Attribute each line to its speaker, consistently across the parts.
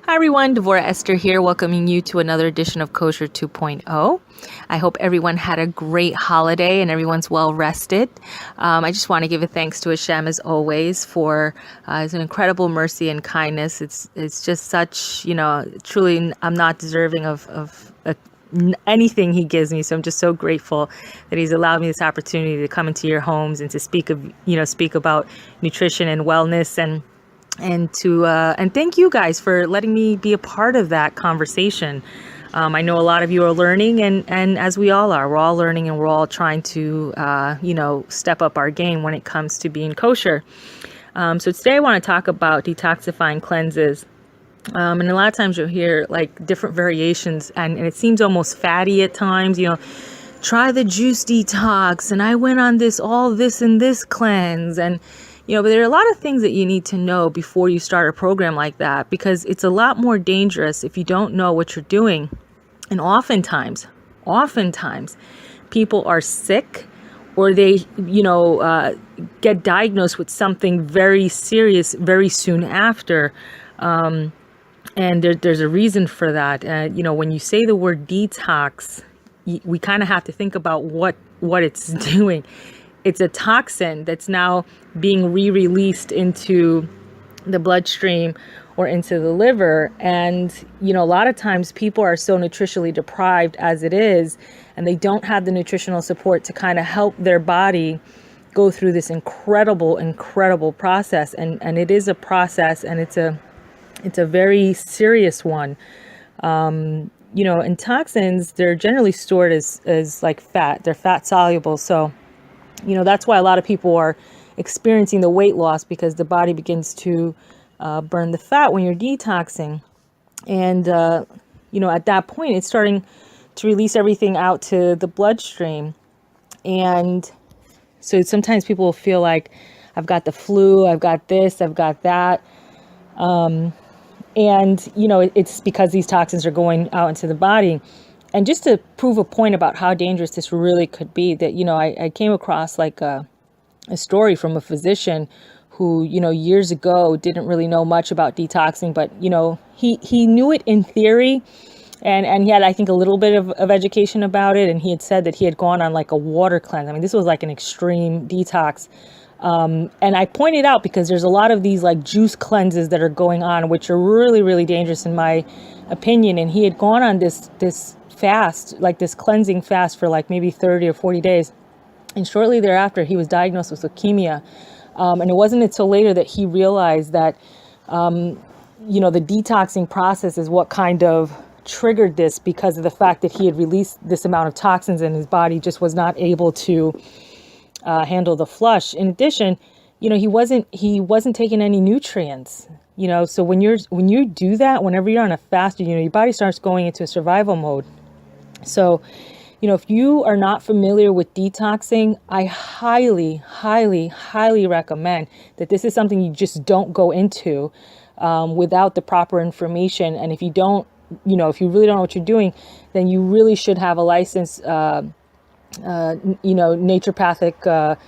Speaker 1: Hi everyone, Devora Esther here, welcoming you to another edition of Kosher 2.0. I hope everyone had a great holiday and everyone's well rested. I just want to give a thanks to Hashem as always for his incredible mercy and kindness. It's just such, truly I'm not deserving of anything he gives me. So I'm just so grateful that he's allowed me this opportunity to come into your homes and to speak about nutrition and wellness and thank you guys for letting me be a part of that conversation. I know a lot of you are learning, and as we all are, we're all learning and we're all trying to, step up our game when it comes to being kosher. So today I want to talk about detoxifying cleanses. And a lot of times you'll hear like different variations and it seems almost fatty at times, try the juice detox. And I went on all this and this cleanse. And but there are a lot of things that you need to know before you start a program like that, because it's a lot more dangerous if you don't know what you're doing. And oftentimes, people are sick or they, get diagnosed with something very serious very soon after. And there's a reason for that. When you say the word detox, we kind of have to think about what it's doing. It's a toxin that's now being re-released into the bloodstream or into the liver. And, a lot of times people are so nutritionally deprived as it is, and they don't have the nutritional support to kind of help their body go through this incredible process. And it is a process, and it's a very serious one. And toxins, they're generally stored as like fat. They're fat soluble. So, that's why a lot of people are experiencing the weight loss, because the body begins to burn the fat when you're detoxing. And, at that point, it's starting to release everything out to the bloodstream. And so sometimes people will feel like, I've got the flu, I've got this, I've got that. It's because these toxins are going out into the body. And just to prove a point about how dangerous this really could be, that, I came across like a story from a physician who, years ago didn't really know much about detoxing, but, he knew it in theory, and he had, I think, a little bit of education about it. And he had said that he had gone on like a water cleanse. I mean, this was like an extreme detox. And I pointed out because there's a lot of these like juice cleanses that are going on, which are really, really dangerous in my opinion. And he had gone on this fast, like this cleansing fast for like maybe 30 or 40 days. And shortly thereafter, he was diagnosed with leukemia. And it wasn't until later that he realized that, the detoxing process is what kind of triggered this, because of the fact that he had released this amount of toxins and his body just was not able to handle the flush. In addition, he wasn't taking any nutrients, so when you do that, whenever you're on a fast, your body starts going into a survival mode. So, if you are not familiar with detoxing, I highly recommend that this is something you just don't go into without the proper information. And if you don't, if you really don't know what you're doing, then you really should have a licensed, naturopathic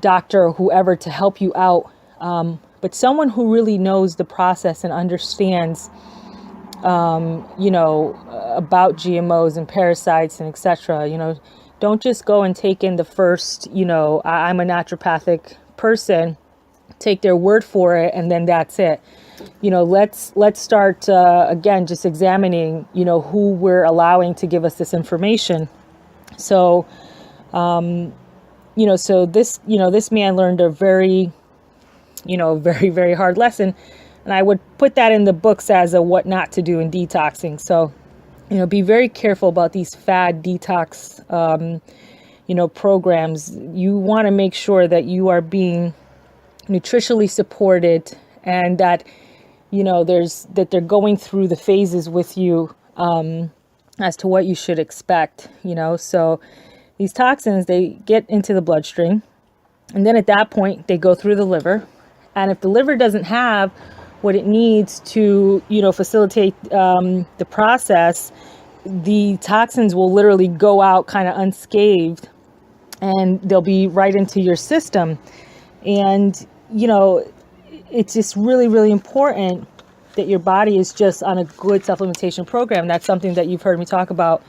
Speaker 1: doctor or whoever to help you out. But someone who really knows the process and understands about GMOs and parasites and etc. Don't just go and take in the first, I'm a naturopathic person, take their word for it, and then that's it. Let's start again, just examining, who we're allowing to give us this information. So, so this man learned a very, very, very hard lesson. And I would put that in the books as a what not to do in detoxing. So, be very careful about these fad detox, programs. You want to make sure that you are being nutritionally supported, and that, that they're going through the phases with you, as to what you should expect, So these toxins, they get into the bloodstream, and then at that point they go through the liver. And if the liver doesn't have what it needs to, facilitate the process, the toxins will literally go out kind of unscathed, and they'll be right into your system. And, it's just really, really important that your body is just on a good supplementation program. That's something that you've heard me talk about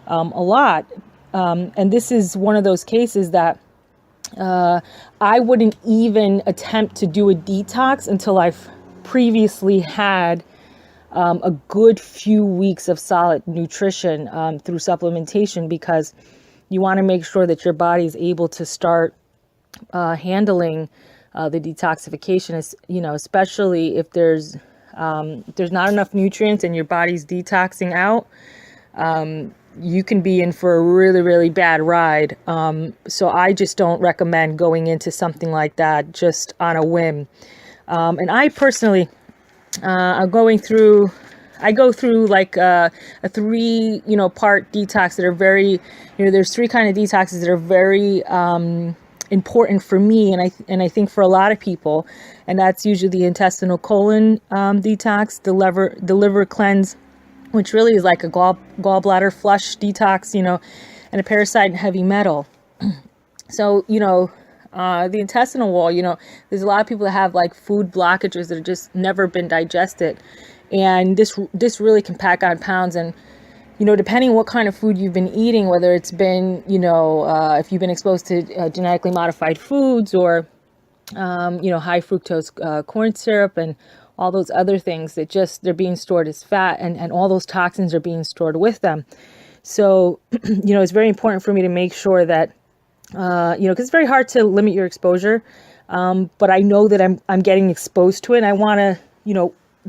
Speaker 1: a lot. And this is one of those cases that I wouldn't even attempt to do a detox until I've previously had a good few weeks of solid nutrition through supplementation, because you want to make sure that your body is able to start handling the detoxification, especially if there's not enough nutrients and your body's detoxing out. You can be in for a really, really bad ride. So I just don't recommend going into something like that just on a whim. And I personally, I go through like a 3, part detox that are very, there's 3 kind of detoxes that are very important for me, and I think for a lot of people, and that's usually the intestinal colon detox, the liver cleanse, which really is like a gallbladder flush detox, and a parasite and heavy metal. So, the intestinal wall, there's a lot of people that have like food blockages that have just never been digested. And this really can pack on pounds. And, depending what kind of food you've been eating, whether it's been, if you've been exposed to genetically modified foods or, high fructose corn syrup and all those other things that they're being stored as fat, and all those toxins are being stored with them. So, it's very important for me to make sure that, because it's very hard to limit your exposure. But I know that I'm getting exposed to it, and I want to,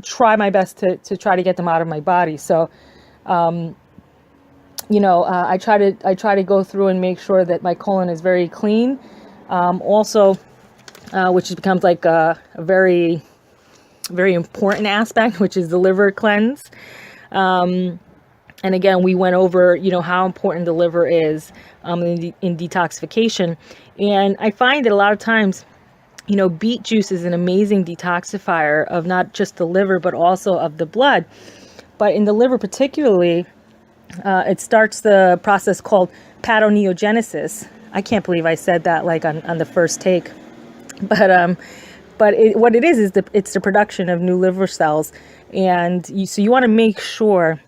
Speaker 1: try my best to try to get them out of my body. So, I try to go through and make sure that my colon is very clean. Also, which becomes like a very, very important aspect, which is the liver cleanse. And again, we went over, how important the liver is in detoxification. And I find that a lot of times, beet juice is an amazing detoxifier of not just the liver, but also of the blood. But in the liver particularly, it starts the process called patoneogenesis. I can't believe I said that like on the first take. But what it is it's the production of new liver cells. And so you want to make sure,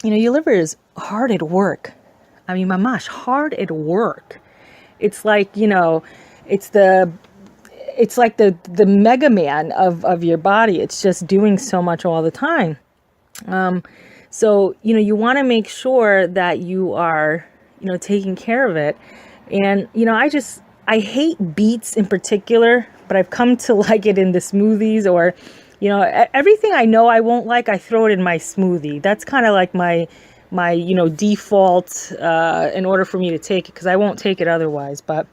Speaker 1: your liver is hard at work. I mean, mamash, hard at work. It's like, it's like the Mega Man of your body. It's just doing so much all the time. So, you want to make sure that you are, taking care of it. And, I hate beets in particular, but I've come to like it in the smoothies, or, everything I know I won't like, I throw it in my smoothie. That's kind of like my default, in order for me to take it, because I won't take it otherwise. But,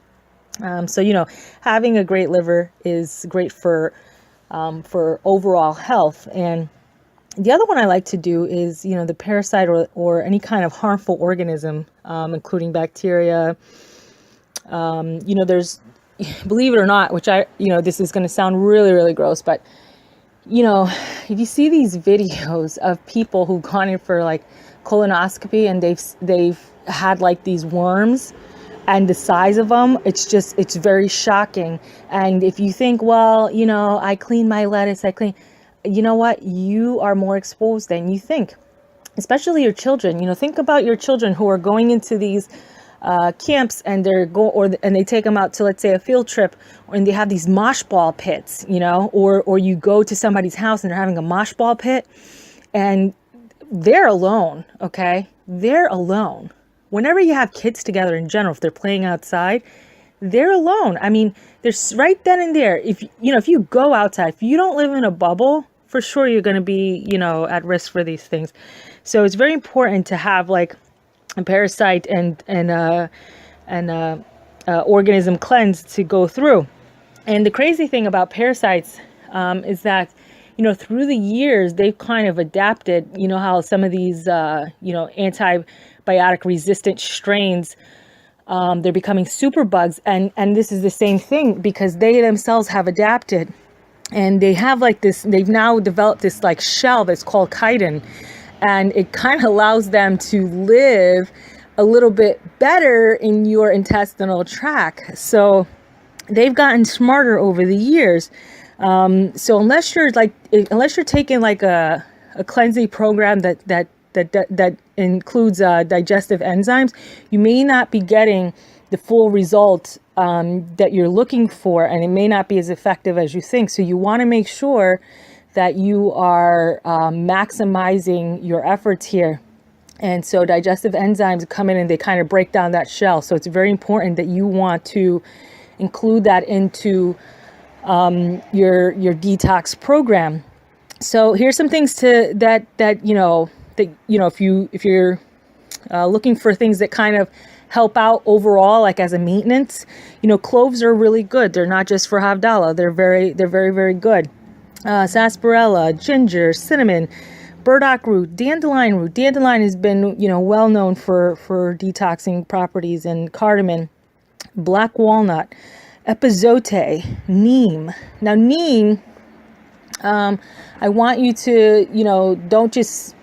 Speaker 1: so, having a great liver is great for overall health. And the other one I like to do is, the parasite or any kind of harmful organism, including bacteria. There's, believe it or not, which this is going to sound really, really gross, but, if you see these videos of people who've gone in for like colonoscopy and they've had like these worms, and the size of them, it's very shocking. And if you think, well, I clean my lettuce, you know what? You are more exposed than you think, especially your children. Think about your children who are going into these camps, and and they take them out to, let's say, a field trip, and they have these mosh ball pits, or you go to somebody's house and they're having a mosh ball pit, and they're alone. Okay, they're alone. Whenever you have kids together in general, if they're playing outside, they're alone. I mean, there's right then and there. If you go outside, if you don't live in a bubble, for sure you're going to be, at risk for these things. So it's very important to have like a parasite and organism cleanse to go through. And the crazy thing about parasites is that, through the years, they've kind of adapted, how some of these, antibiotic resistant strains, they're becoming superbugs. And this is the same thing because they themselves have adapted, and they have like this, they've now developed this like shell that's called chitin, and it kind of allows them to live a little bit better in your intestinal tract. So they've gotten smarter over the years. So unless you're like unless you're taking like a cleansing program that includes digestive enzymes, you may not be getting the full result that you're looking for, and it may not be as effective as you think. So you want to make sure that you are maximizing your efforts here. And so digestive enzymes come in and they kind of break down that shell. So it's very important that you want to include that into your detox program. So here's some things that if you're looking for things that kind of help out overall, like as a maintenance, cloves are really good. They're not just for Havdalah. They're very, very good. Sarsaparilla, ginger, cinnamon, burdock root, dandelion root. Dandelion has been, well known for detoxing properties, and cardamom, black walnut, epazote, neem. Now, neem, I want you to, don't just,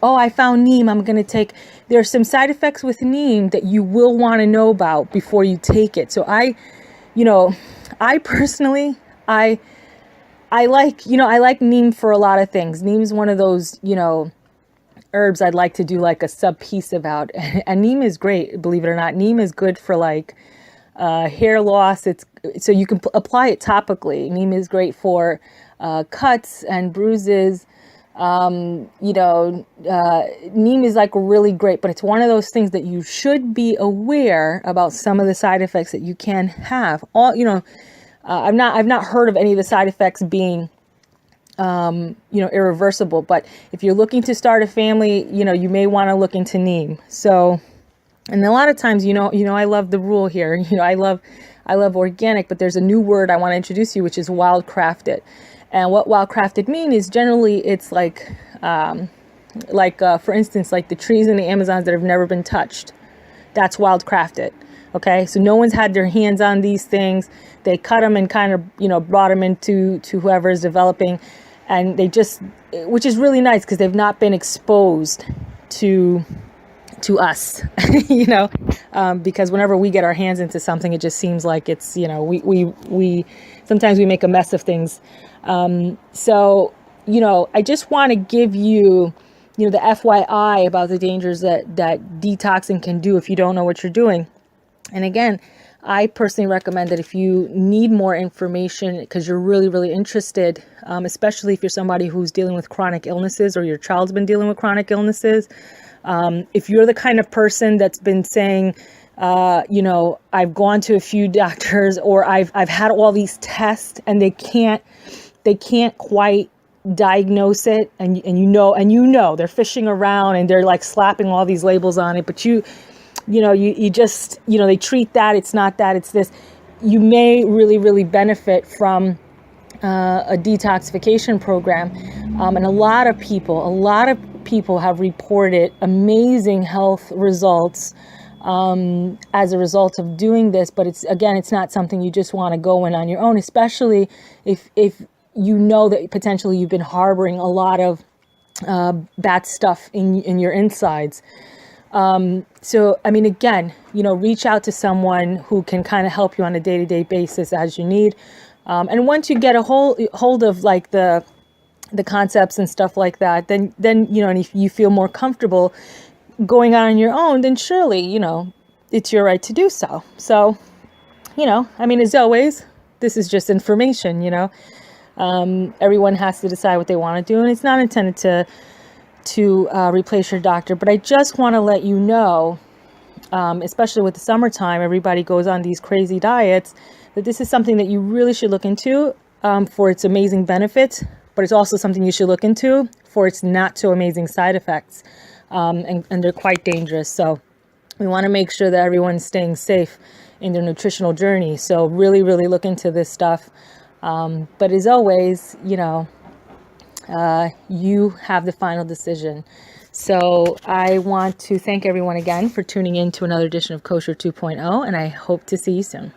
Speaker 1: I found neem, I'm going to take. There are some side effects with neem that you will want to know about before you take it. So I personally, I like neem for a lot of things. Neem is one of those, herbs I'd like to do like a sub piece about. And neem is great, believe it or not. Neem is good for like hair loss. So you can apply it topically. Neem is great for cuts and bruises. Neem is like really great, but it's one of those things that you should be aware about some of the side effects that you can have. I've not heard of any of the side effects being, irreversible, but if you're looking to start a family, you may want to look into neem. So, and a lot of times, I love the rule here, I love organic, but there's a new word I want to introduce you, which is wild crafted. And what wild crafted mean is generally it's like, for instance, like the trees in the Amazons that have never been touched. That's wild crafted. Okay. So no one's had their hands on these things. They cut them and kind of, brought them into whoever is developing, and which is really nice because they've not been exposed to us, because whenever we get our hands into something, it just seems like it's, we sometimes we make a mess of things. So, I just want to give you, the FYI about the dangers that detoxing can do if you don't know what you're doing. And again, I personally recommend that if you need more information because you're really, really interested, especially if you're somebody who's dealing with chronic illnesses or your child's been dealing with chronic illnesses, if you're the kind of person that's been saying, I've gone to a few doctors or I've had all these tests and they can't quite diagnose it, and they're fishing around and they're like slapping all these labels on it, but you just, they treat that, it's not that, it's this. You may really, really benefit from a detoxification program. And a lot of people have reported amazing health results as a result of doing this. But it's not something you just want to go in on your own, especially if you know that potentially you've been harboring a lot of bad stuff in your insides. So, again, reach out to someone who can kind of help you on a day-to-day basis as you need. And once you get a hold of like the concepts and stuff like that, then, and if you feel more comfortable going on your own, then surely, it's your right to do so. So, as always, this is just information, everyone has to decide what they want to do, and it's not intended to replace your doctor. But I just want to let you know, especially with the summertime, everybody goes on these crazy diets, that this is something that you really should look into for its amazing benefits, but it's also something you should look into for its not so amazing side effects, and they're quite dangerous. So we want to make sure that everyone's staying safe in their nutritional journey. So really, really look into this stuff. But as always, you have the final decision. So I want to thank everyone again for tuning in to another edition of Kosher 2.0, and I hope to see you soon.